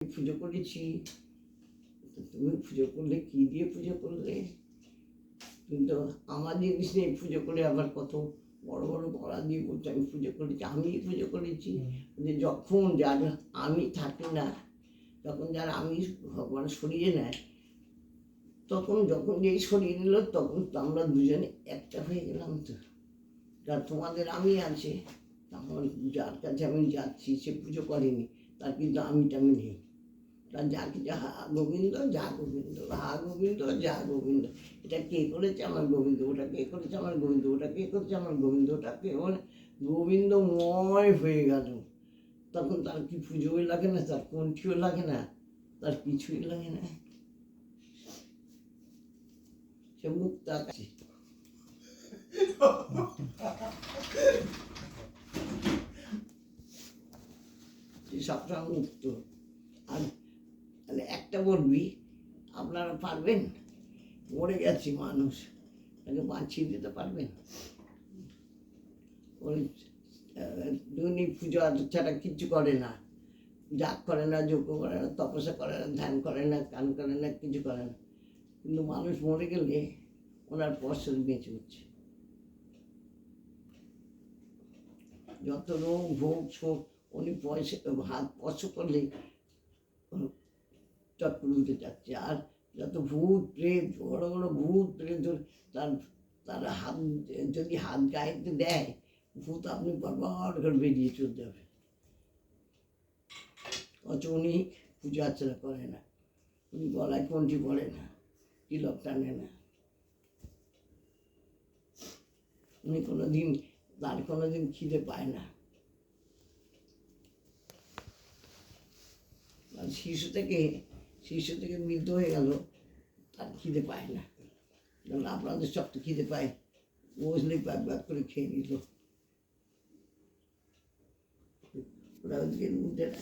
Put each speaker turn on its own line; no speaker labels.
পুজো করেছি, তুমি পুজো করলে কি দিয়ে পুজো করলে? কিন্তু আমার জিনিস নিয়ে পুজো করে আবার কত বড় বড় গলা দিয়ে বলছে আমি পুজো করেছি। আমি পুজো করেছি যে যখন যার আমি থাকি না, যখন যার আমি ভগবান সরিয়ে নেয়, তখন যখন যেই সরিয়ে নিল তখন তো আমরা দুজনে একটা হয়ে গেলাম। তো যার তোমাদের আমি আছে, তখন যার কাছে আমি যাচ্ছি সে পুজো করেনি, তার কিন্তু আমি টামি নেই। তার যা কিছু হা গোবিন্দ, যা গোবিন্দ, হা গোবিন্দ, যা গোবিন্দ, এটা কে করেছে আমার গোবিন্দ, ওটা কে করেছে আমার গোবিন্দ, ওটা কে করেছে আমার গোবিন্দ, ওটা কে মানে গোবিন্দময় হয়ে গেল। তখন তার কি পুজোই লাগে না, তার কণ্ঠীও লাগে না, তার কিছুই লাগে না, সে মুক্ত আকাশে। সবসময় মুক্ত। আর তাহলে একটা বলবি, আপনারা পারবেন? মরে গেছি মানুষ, তাকে বাঁচিয়ে দিতে পারবেন? ওই দৈনিক পুজো ছাড়া কিচ্ছু করে না, জাগ করে না, যজ্ঞ করে না, তপস্যা করে না, ধ্যান করে না, কান করে না, কিছু করে না। কিন্তু মানুষ মরে গেলে ওনার পশ্চাৎ বেঁচে উঠছে। যত রোগ ভোগ শোক উনি পয়সা হাত স্পর্শ করলেই চট করে উঠে যাচ্ছে। আর যত ভূত প্রেত, বড় বড় ভূত প্রেত, তার তারা হাত যদি হাত গাইতে দেয়, ভূত আপনি বরবার করে বেরিয়ে চলে যাবে। অথচ উনি পূজা অর্চনা করে না, উনি গলায় কণ্ঠী পড়ে না, তিলক টানে না, উনি কোনোদিন তার কোনোদিন খিদে পায় না। শিশু থেকে মৃত হয়ে গেল, তার খিদে পায় না। যেমন আপনাদের সব তো খিদে পায়, বসলেই ব্যাগ ব্যাগ করে খেয়ে নিল, ওরা ওদিকে উঠে না।